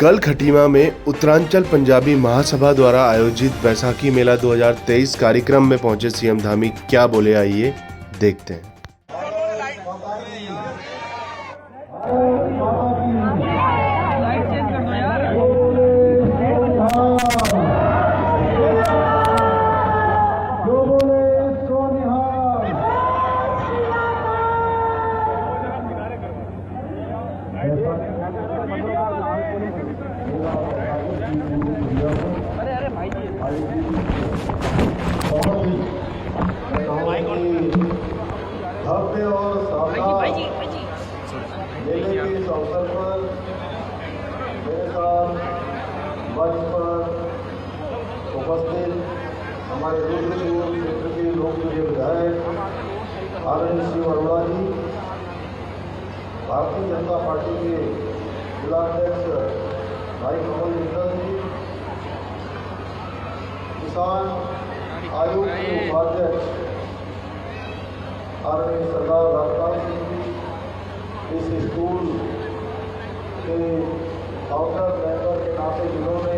कल खटीमा में उत्तरांचल पंजाबी महासभा द्वारा आयोजित बैसाखी मेला 2023 कार्यक्रम में पहुंचे सीएम धामी क्या बोले, आइए देखते हैं। भव्य और शानदार मेले के इस अवसर पर मेरे साथ मंच पर उपस्थित हमारे रुद्रपुर क्षेत्र के लोकप्रिय विधायक आनंद सिंह अरोड़ा जी, भारतीय जनता पार्टी के जिलाध्यक्ष भाई कमल मित्तल जी, किसान आयोग के उपाध्यक्ष आदरणीय सरदार राजपाल सिंह जी, इस स्कूल के फाउंडर मेंबर के नाते जिन्होंने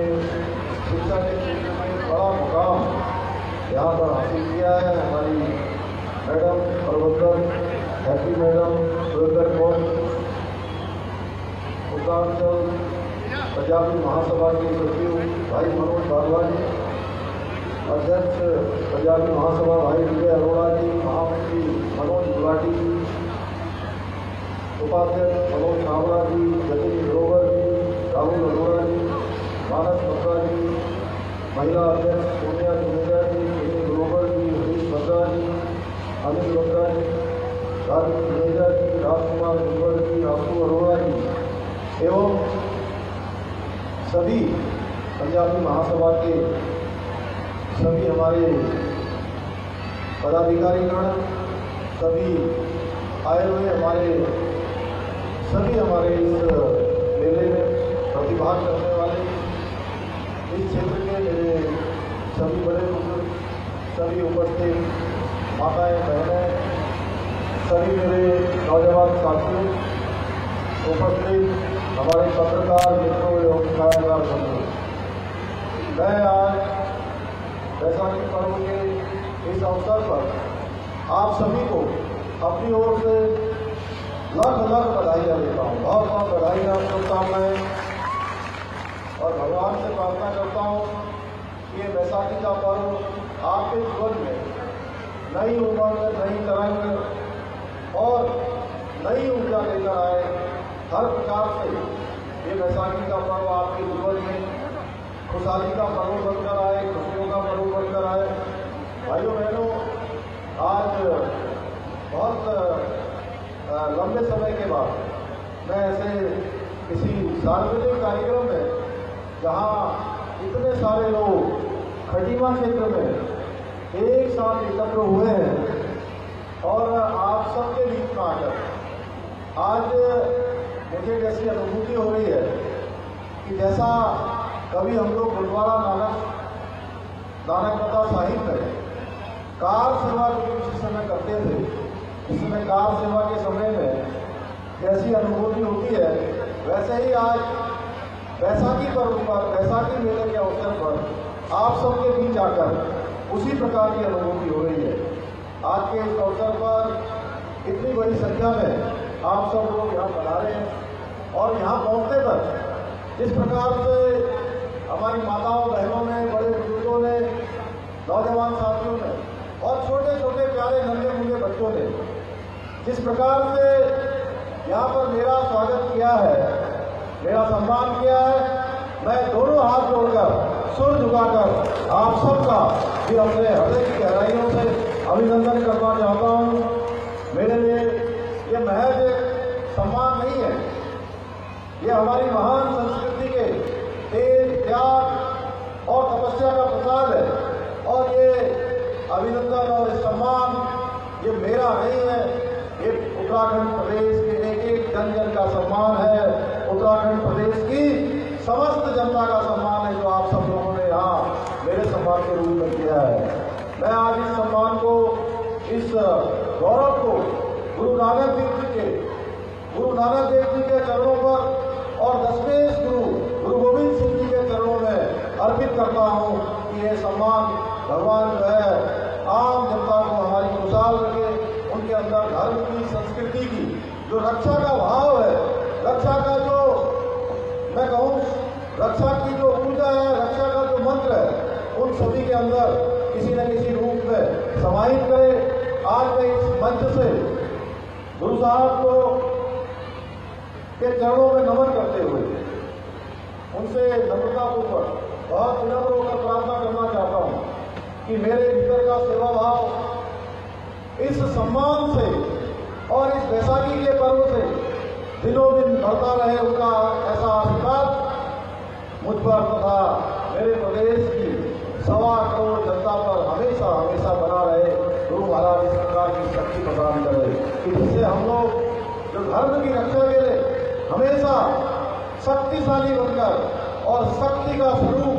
शिक्षा के क्षेत्र में बड़ा मुकाम यहाँ पर हासिल किया है, हमारी मैडम प्रबंधक हैप्पी मैडम सुरेंद्र कौर, उत्तरांचल पंजाबी महासभा के सचिव भाई मनोज बारवा जी, अध्यक्ष पंजाबी महासभा भाई विजय अरोड़ा जी, महामंत्री मनोज गुलाटी जी, उपाध्यक्ष मनोज छावड़ा जी, जतिन ग्रोवर जी, राहुल अरोड़ा जी, मानस बत्रा जी, महिला अध्यक्ष सोनिया जुनेजा जी, जतिन ग्रोवर जी, हरीश बत्रा जी, अनिल बत्रा जी, राजू जुनेजा जी, राजकुमार गुजर जी, आशु अरोड़ा जी एवं सभी पंजाबी महासभा के सभी हमारे पदाधिकारीगण, सभी आए हुए सभी हमारे इस मेले में प्रतिभाग करने वाले, इस क्षेत्र के मेरे सभी बड़े बुजुर्ग, सभी उपस्थित माताएं बहनें, सभी मेरे नौजवान साथियों, उपस्थित हमारे पत्रकार मित्रों एवं छायाकार बंधुओं, मैं आज बैसाखी पर्व के इस अवसर पर आप सभी को अपनी ओर से लाख लाख बधाइयाँ देता हूँ, बहुत बहुत बधाइयाँ, शुभकामनाएं, और भगवान से प्रार्थना करता हूँ कि ये बैसाखी का पर्व आपके जीवन में नई उमंग, नई तरंग और नई ऊर्जा लेकर आए। हर प्रकार से ये बैसाखी का पर्व आपके जीवन में खुशहाली का पर्व बनकर आए, खुशियों का पर्व बनकर आए। भाइयों बहनों, आज बहुत लंबे समय के बाद मैं ऐसे किसी सार्वजनिक कार्यक्रम में, जहां इतने सारे लोग खटीमा क्षेत्र में एक साथ एकत्र हुए हैं और आप सबके बीच में आकर आज मुझे जैसी अनुभूति हो रही है कि जैसा कभी हम लोग गुरुद्वारा नानकमता साहिब में कार सेवा जिस समय करते थे, इस समय कार सेवा के समय में जैसी अनुभूति होती है, वैसे ही आज बैसाखी पर्व पर, बैसाखी मेले के अवसर पर आप सबके बीच आकर उसी प्रकार की अनुभूति हो रही है। आज के इस अवसर पर इतनी बड़ी संख्या में आप सब लोग यहाँ पधारे हैं और यहाँ पहुँचने पर जिस प्रकार से हमारी माताओं बहनों ने, बड़े बुजुर्गों ने, नौजवान साथियों ने और छोटे छोटे प्यारे नन्हे मुन्ने बच्चों ने जिस प्रकार से यहाँ पर मेरा स्वागत किया है, मेरा सम्मान किया है, मैं दोनों हाथ जोड़कर, सुर झुकाकर आप सबका भी अपने हृदय की गहराइयों से अभिनंदन करना चाहता हूँ। मेरे लिए ये महज एक सम्मान नहीं है, ये हमारी महान संस्कृति के तेज, त्याग और तपस्या का प्रसाद है। और ये अभिनंदन और सम्मान ये मेरा नहीं है, ये उत्तराखंड प्रदेश के एक एक जन जन का सम्मान है, उत्तराखंड प्रदेश की समस्त जनता का सम्मान है, जो आप सब लोगों ने यहाँ मेरे सम्मान के रूप में किया है। मैं आज इस सम्मान को, इस गौरव को गुरु नानक देव जी के चरणों पर और 10वें गुरु समाहित करे। आज मैं इस मंच से गुरु साहब को के चरणों में नमन करते हुए उनसे नम्रतापूर्वक बहुत विनम्र होकर प्रार्थना करना चाहता हूं कि मेरे भीतर का सेवा भाव इस सम्मान से और इस बैसाखी के पर्व से दिनों दिन बढ़ता रहे। उनका ऐसा आशीर्वाद मुझ पर तथा मेरे प्रदेश की 1.25 करोड़ जनता पर हमेशा हमेशा बना रहे। गुरु महाराज इस प्रकार की शक्ति प्रदान करे कि जिससे हम लोग जो धर्म की रक्षा के लिए हमेशा शक्तिशाली बनकर और शक्ति का स्वरूप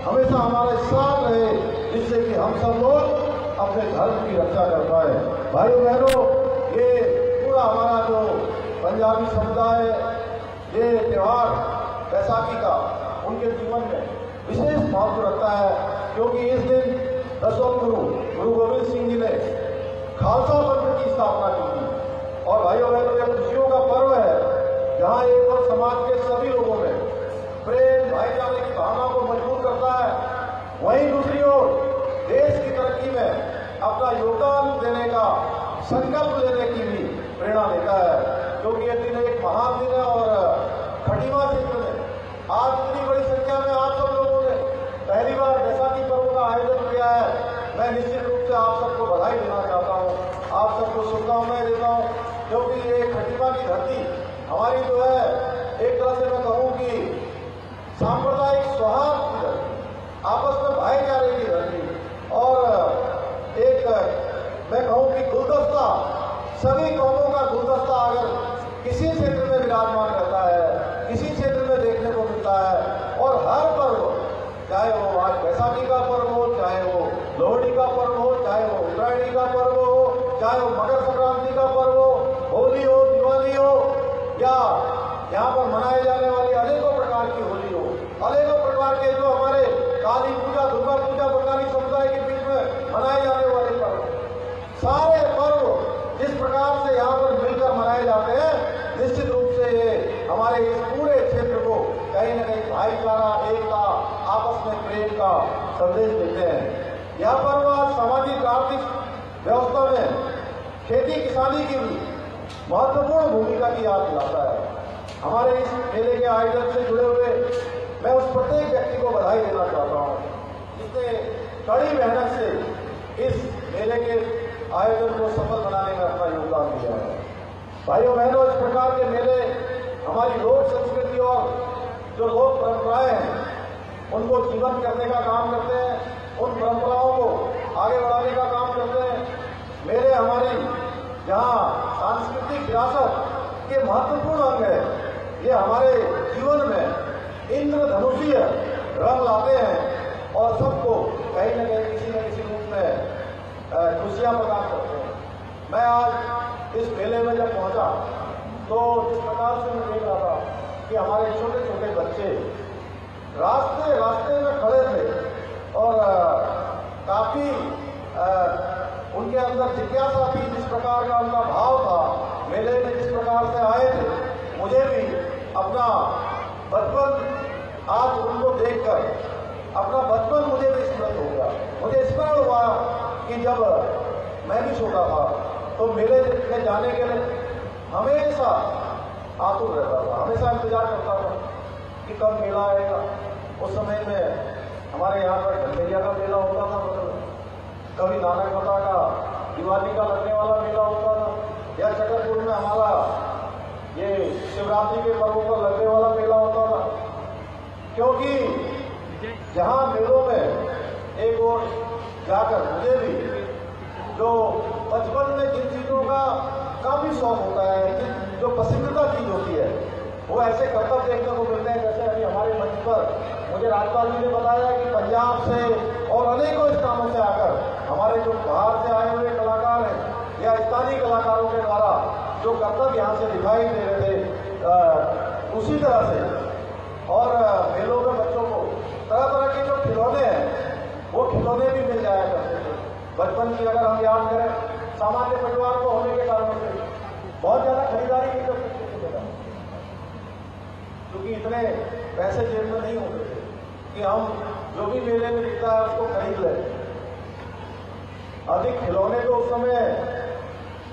हमेशा हमारे साथ रहे, जिससे कि हम सब लोग अपने धर्म की रक्षा कर पाए। भाइयों बहनों, ये पूरा हमारा जो पंजाबी समुदाय ये त्यौहार बैसाखी का उनके जीवन में विशेष महत्व रखता है, क्योंकि इस दिन दसवें गुरु गोविंद सिंह जी ने खालसा पंथ की स्थापना की थी। और भाइयों बहनों, यह खुशियों का पर्व है जहाँ एक और समाज के सभी लोगों में प्रेम भाईचारे की भावना को मजबूत करता है, वहीं दूसरी ओर देश की तरक्की में अपना योगदान देने का संकल्प लेने की भी प्रेरणा देता है। क्योंकि यह दिन एक महान दिन है और खटीमा क्षेत्र में आज इतनी बड़ी संख्या में आप सब लोगों ने पहली बार बैसाखी पर्व का आयोजन किया है। मैं निश्चित रूप से आप सबको बधाई देना चाहता हूँ, आप सबको शुभकामनाएं देता हूँ, क्योंकि ये खटीमा की धरती हमारी जो है एक तरह से मैं कहूँ कि सांप्रदायिक सौहार्द की धरती, आपस में भाईचारे की धरती और एक मैं कहूँ कि गुलदस्ता, सभी कौमों का गुलदस्ता अगर किसी क्षेत्र में विराजमान रहता है, किसी क्षेत्र में देखने को मिलता है। और हर पर्व, चाहे वो आज बैसाखी का पर्व हो, चाहे वो लोहड़ी का पर्व हो, चाहे वो उत्तरायणी का पर्व हो, चाहे वो मकर संक्रांति का पर्व हो, होली हो, दिवाली हो, या यहाँ पर मनाए जाने वाली अनेकों प्रकार की होली हो, अनेकों प्रकार के जो हमारे काली पूजा, दुर्गा पूजा, बंगाली समुदाय के बीच में मनाए जाने वाले पर्व, सारे पर्व जिस प्रकार से यहाँ पर मिलकर मनाए जाते हैं, निश्चित रूप से ये हमारे इस पूरे क्षेत्र को कहीं न कहीं भाईचारा, एकता, आपस में प्रेम का संदेश देते हैं। यह पर्व आज सामाजिक आर्थिक व्यवस्था में खेती किसानी की भी महत्वपूर्ण भूमिका की याद दिलाता है। हमारे इस मेले के आयोजन से जुड़े हुए मैं उस प्रत्येक व्यक्ति को बधाई देना चाहता हूँ जिसने कड़ी मेहनत से इस मेले के आयोजन को सफल बनाने में अपना योगदान दिया है। भाइयों बहनों, इस प्रकार के मेले हमारी लोक संस्कृति और जो लोक परंपराएं हैं उनको जीवन करने का काम करते हैं, उन परंपराओं को आगे बढ़ाने का काम करते हैं। मेले हमारी जहाँ सांस्कृतिक विरासत के महत्वपूर्ण अंग है, ये हमारे जीवन में इंद्रधनुषीय रंग लाते हैं और सबको कहीं न कहीं किसी न किसी रूप में खुशियां प्रदान करते हैं। मैं आज इस मेले में जब पहुंचा तो जिस प्रकार से मैं देख रहा था कि हमारे छोटे छोटे बच्चे रास्ते में खड़े थे और काफी उनके अंदर जिज्ञासा थी, जिस प्रकार का उनका भाव था, मेले में जिस प्रकार से आए थे, मुझे भी अपना बचपन आज उनको देखकर अपना बचपन मुझे भी स्मरण हो गया। मुझे स्मरण हुआ कि जब मैं भी छोटा था तो मेले में जाने के लिए हमेशा आतुर रहता था, हमेशा इंतजार करता था कि कब मेला आएगा। उस समय में हमारे यहाँ पर ढंडेरिया का मेला होता था, कभी नानक मता का दिवाली का लगने वाला मेला होता था, या छतरपुर में हमारा ये शिवरात्रि के पर्वों पर लगने वाला मेला होता था। क्योंकि जहाँ मेलों में एक और जाकर मुझे भी जो बचपन में जिन चीज़ों का काफ़ी शौक होता है, जो पसंदीदा चीज़ होती है, वो ऐसे कर्तव्य देखने को मिलते हैं। जैसे अभी हमारे मंच पर मुझे राज्यपाल जी ने बताया कि पंजाब से और अनेकों स्थानों से आकर हमारे जो बाहर से आए हुए कलाकार हैं या स्थानीय कलाकारों के द्वारा जो कर्तव्य यहाँ से दिखाई दे रहे थे, उसी तरह से और मेलों में बच्चों को तरह तरह के जो खिलौने हैं वो खिलौने भी मिल जाया करते थे। बचपन की अगर हम याद करें, सामान्य परिवार को होने के कारण से बहुत ज़्यादा खरीदारी नहीं कर सकते थे, क्योंकि इतने पैसे जेब में नहीं होते थे कि हम जो भी मेले में दिखता है उसको खरीद लें। अधिक खिलौने तो उस समय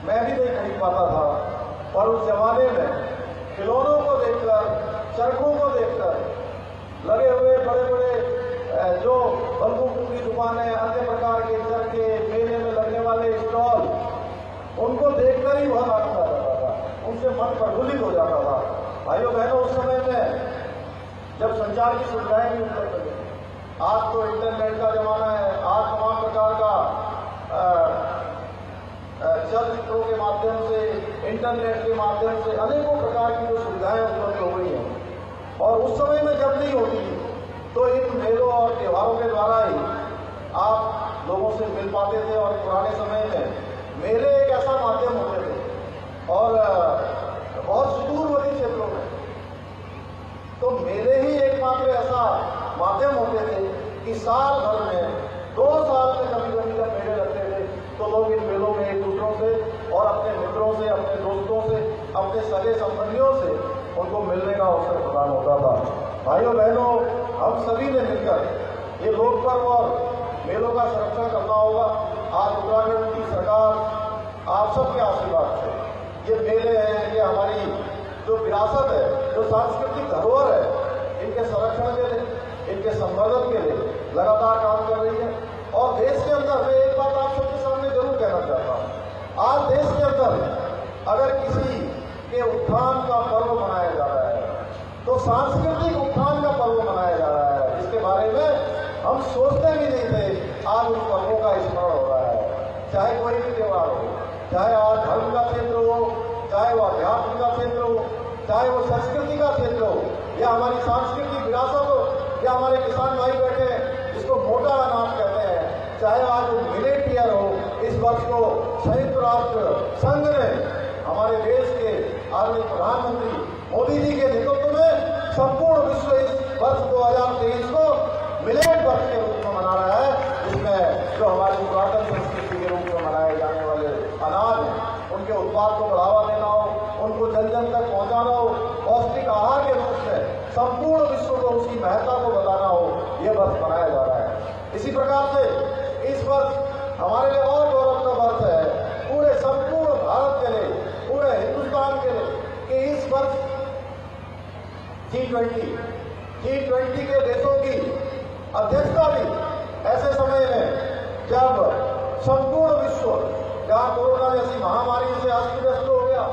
मैं भी नहीं खरीद पाता था, पर उस जमाने में खिलौनों को देखकर, चरखों को देखकर लगे हुए बड़े बड़े जो बंदूकों की दुकानें, अन्य प्रकार के चरखे, मेले में लगने वाले स्टॉल, उनको देखकर ही बहुत आनंद आ जाता था, उनसे मन प्रफुल्लित हो जाता था। भाइयों बहनों, उस समय में जब संचार की सुविधाएं भी उपलब्ध थी, आज तो इंटरनेट का जमाना है, आज तमाम प्रकार का चलचित्रों के माध्यम से, इंटरनेट के माध्यम से अनेकों प्रकार की जो सुविधाएं उपलब्ध हो गई हैं। और उस समय में जब नहीं होती तो इन मेलों और त्योहारों के द्वारा ही आप लोगों से मिल पाते थे। और पुराने समय में मेले एक ऐसा माध्यम होते थे, और बहुत सुदूरवर्ती क्षेत्रों में तो मेले ही एकमात्र ऐसा माध्यम होते थे कि साल भर में 2 साल में कभी कभी जब मेले लगते थे तो लोग इन मेलों में एक दूसरों से और अपने मित्रों से, अपने दोस्तों से, अपने सगे संबंधियों से उनको मिलने का अवसर प्रदान होता था। भाइयों बहनों, हम सभी ने मिलकर ये लोक पर्व और मेलों का संरक्षण करना होगा। आज उत्तराखंड की सरकार आप सबके आशीर्वाद से ये मेले हैं, ये हमारी जो विरासत है, जो सांस्कृतिक धरोहर है, इनके संरक्षण के लिए, इनके संवर्धन के लिए लगातार काम कर रही है। और देश के अंदर मैं एक बात आप सबके सामने जरूर कहना चाहता हूँ, आज देश के अंदर अगर किसी के उत्थान का पर्व मनाया जा रहा है तो सांस्कृतिक उत्थान का पर्व मनाया जा रहा है, जिसके बारे में हम सोचते भी नहीं थे। आज उन पर्वों का स्मरण हो रहा है, चाहे कोई भी त्योहार हो, चाहे आज धर्म का क्षेत्र हो, चाहे वो अध्यात्म का क्षेत्र हो, चाहे वो संस्कृति का क्षेत्र हो, या हमारी सांस्कृतिक विरासत हो, या हमारे किसान भाई बैठे हैं जिसको मोटा अनाज कहते हैं, चाहे आज वो मिलेट ईयर हो। इस वर्ष को संयुक्त राष्ट्र संघ ने हमारे देश के आदरणीय प्रधानमंत्री मोदी जी के नेतृत्व में संपूर्ण विश्व इस वर्ष 2023 को मिलेट वर्ष के रूप में मना रहा है, जिसमें जो हमारी पुरातन संस्कृति के रूप में मनाए जाने वाले अनाज हैं, उनके उत्पाद को बढ़ावा देना हो, उनको जन जन तक पहुंचाना हो, पौष्टिक आहार के रूप में संपूर्ण विश्व को उसकी महत्ता को बताना हो, ये वर्ष मनाया जा रहा है। इसी प्रकार से इस वर्ष हमारे लिए और गौरव का वर्ष है, पूरे संपूर्ण भारत के लिए, पूरे हिंदुस्तान के लिए, कि इस वर्ष G20 के देशों की अध्यक्षता भी ऐसे समय में जब संपूर्ण विश्व जहाँ कोरोना जैसी महामारी से अस्त-व्यस्त हो गया,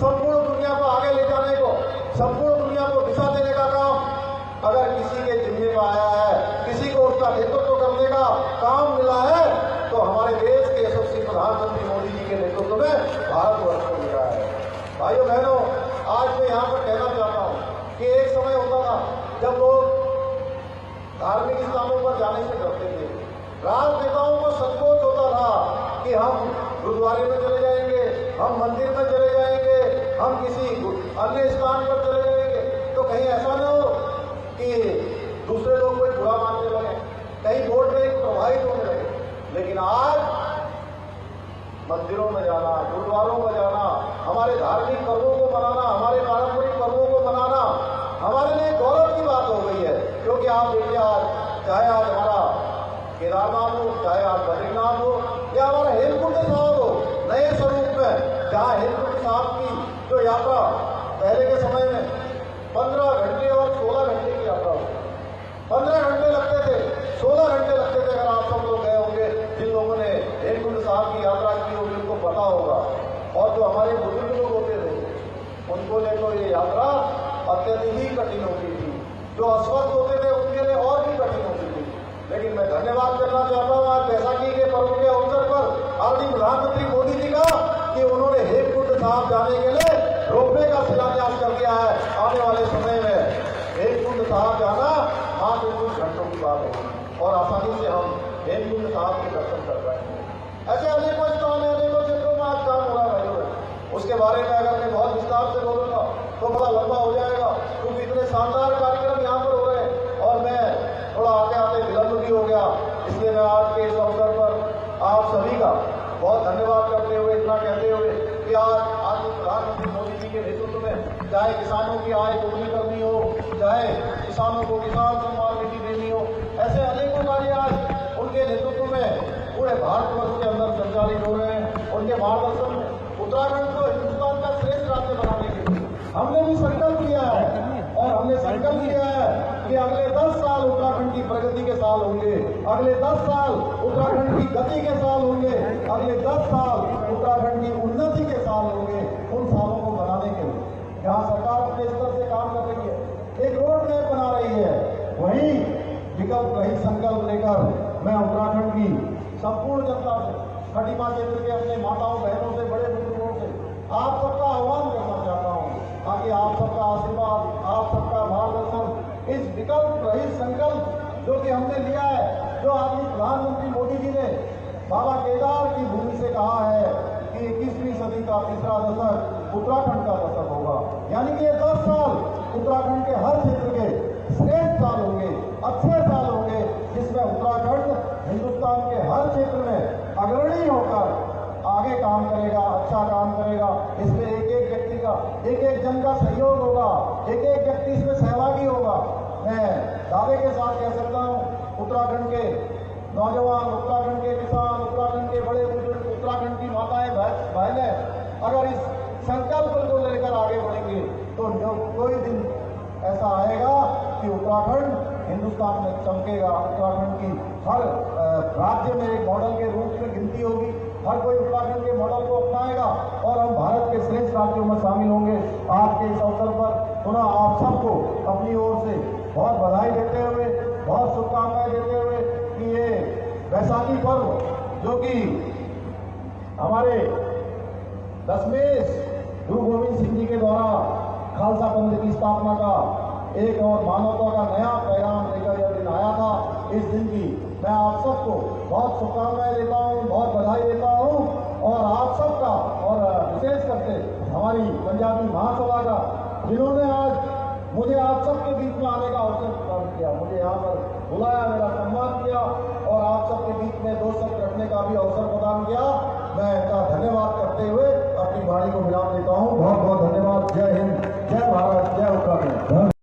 संपूर्ण दुनिया को आगे ले जाने को, संपूर्ण दुनिया को दिशा देने का काम अगर किसी के जिम्मे में आया है, किसी को उसका नेतृत्व करने का काम मिला है, तो हमारे देश के यशस्वी प्रधानमंत्री मोदी जी के नेतृत्व में भारतवर्ष को मिला है। भाइयों बहनों, आज मैं यहाँ पर कहना चाहता हूँ कि एक समय होता था जब लोग धार्मिक स्थानों पर जाने से डरते थे, राजनेताओं को संकोच होता था कि हम गुरुद्वारे में चले जाएंगे, हम मंदिर में चले जाएंगे, हम किसी अन्य स्थान पर चले जाएंगे तो कहीं ऐसा न हो कि दूसरे लोग कोई बुरा मानने लगे, कहीं वोट बैंक प्रभावित होने लगे। लेकिन आज मंदिरों में जाना, गुरुद्वारों में जाना, हमारे धार्मिक पर्वों को मनाना, हमारे पारंपरिक पर्वों को मनाना हमारे लिए गौरव की बात हो गई है। क्योंकि आप देखिए, आज चाहे आज हमारा केदारनाथ हो, चाहे आज बद्रीनाथ हो, या हमारा हेमकुंड साहब हो नए स्वरूप में, जहाँ हेमकुंड साहब की जो यात्रा पहले के समय में 15 घंटे और 16 घंटे की यात्रा हो, 15 घंटे लगते थे, 16 घंटे लगते थे। अगर आप सब लोग गए होंगे, जिन लोगों ने हेमकुंड साहब की यात्रा की होगी, उनको पता होगा। और जो हमारे बुजुर्ग लोग होते थे, उनको लिए तो ये यात्रा अत्यधिक ही कठिन होती थी, जो अस्वस्थ होते थे उनके लिए और भी कठिन होती थी। लेकिन मैं धन्यवाद करना चाहता हूँ आज बैसाखी के पर्व के अवसर पर आदरणीय प्रधानमंत्री मोदी जी का, कि उन्होंने हेमकुंड साहब जाने के लिए रोपवे का शिलान्यास कर दिया है। आने वाले समय में हेमकुंड साहब जाना मात्र कुछ घंटों की बात होगी और आसानी से हम हेमकुंड साहब के दर्शन कर पाएंगे। ऐसे अनेकों स्थान है, अनेकों क्षेत्रों में आज काम हो रहा है भाइयों। उसके बारे में अगर मैं बहुत विस्तार से बोलूंगा तो बड़ा लंबा हो जाएगा, क्योंकि इतने शानदार कार्यक्रम यहाँ पर हो रहे हैं और मैं थोड़ा आते आते विलंब भी हो गया। इसलिए मैं आज के इस अवसर पर आप सभी का बहुत धन्यवाद करते हुए, इतना कहते हुए कि आज प्रधानमंत्री मोदी जी के नेतृत्व में चाहे किसानों की आय दोगुनी करनी हो, चाहे किसानों को किसान सम्मान निधि देनी हो, ऐसे अनेकों कार्य आज उनके नेतृत्व में पूरे भारतवर्ष के अंदर संचालित हो रहे हैं। उनके मार्गदर्शन में उत्तराखंड को हिंदुस्तान का श्रेष्ठ राज्य बनाने के लिए हमने भी संकल्प लिया है और हमने संकल्प लिया है कि अगले 10 साल उत्तराखंड की प्रगति के साल होंगे, अगले 10 साल उत्तराखंड की गति के साल होंगे, अगले 10 साल उत्तराखंड की उन्नति के साल होंगे। उन सालों को बनाने के लिए जहाँ सरकार अपने स्तर से काम कर रही है, एक रोड मैप बना रही है, वहीं विकल्प रहित संकल्प लेकर मैं उत्तराखंड की संपूर्ण जनता से, खटीमा क्षेत्र के अपने माताओं बहनों से, बड़े बुजुर्गों से आप सबका आह्वान करना चाहता हूँ ताकि आप सबका आशीर्वाद, आप सबका मार्गदर्शन, इस विकल्प रहित संकल्प जो कि हमने लिया है, जो आदमी प्रधानमंत्री मोदी जी ने बाबा केदार की भूमि से कहा है कि 21वीं सदी का तीसरा दशक उत्तराखंड का दशक होगा, यानी कि ये 10 साल उत्तराखंड के हर क्षेत्र के श्रेष्ठ साल होंगे, अच्छे साल होंगे, जिसमें उत्तराखंड हिंदुस्तान के हर क्षेत्र में अग्रणी होकर आगे काम करेगा, अच्छा काम करेगा। इसमें एक एक व्यक्ति का, एक एक जन का सहयोग होगा, एक एक व्यक्ति इसमें सहभागी होगा। मैं दावे के साथ कह सकता हूँ, उत्तराखंड के नौजवान, उत्तराखंड के किसान, उत्तराखंड के बड़े बुजुर्ग, उत्तराखंड की माताएं बहनें अगर इस संकल्प को लेकर आगे बढ़ेंगे तो कोई दिन ऐसा आएगा कि उत्तराखंड हिंदुस्तान में चमकेगा। उत्तराखंड की हर राज्य में एक मॉडल के रूप में गिनती होगी, हर कोई उत्तराखंड के मॉडल को अपनाएगा और हम भारत के श्रेष्ठ राज्यों में शामिल होंगे। आज के इस अवसर पर पुनः आप सबको अपनी ओर से बहुत बधाई देते हुए, बहुत शुभकामनाएं देते हुए कि ये बैसाखी पर्व जो कि हमारे दशमेश गुरु गोविंद सिंह जी के द्वारा खालसा पंथ की स्थापना का एक और मानवता का नया पैगाम लेकर यह दिन आया था, इस दिन की मैं आप सबको बहुत शुभकामनाएं देता हूँ, बहुत बधाई देता हूँ और आप सबका और विशेष करके हमारी पंजाबी महासभा का, जिन्होंने आज मुझे आप सबके बीच में आने का अवसर प्रदान किया, मुझे यहाँ पर बुलाया, मेरा सम्मान किया और आप सबके बीच में 2 शब्द रखने का भी अवसर प्रदान किया। मैं इनका धन्यवाद करते हुए अपनी वाणी को विराम देता हूँ। बहुत बहुत धन्यवाद। जय हिंद, जय भारत, जय उत्तराखंड।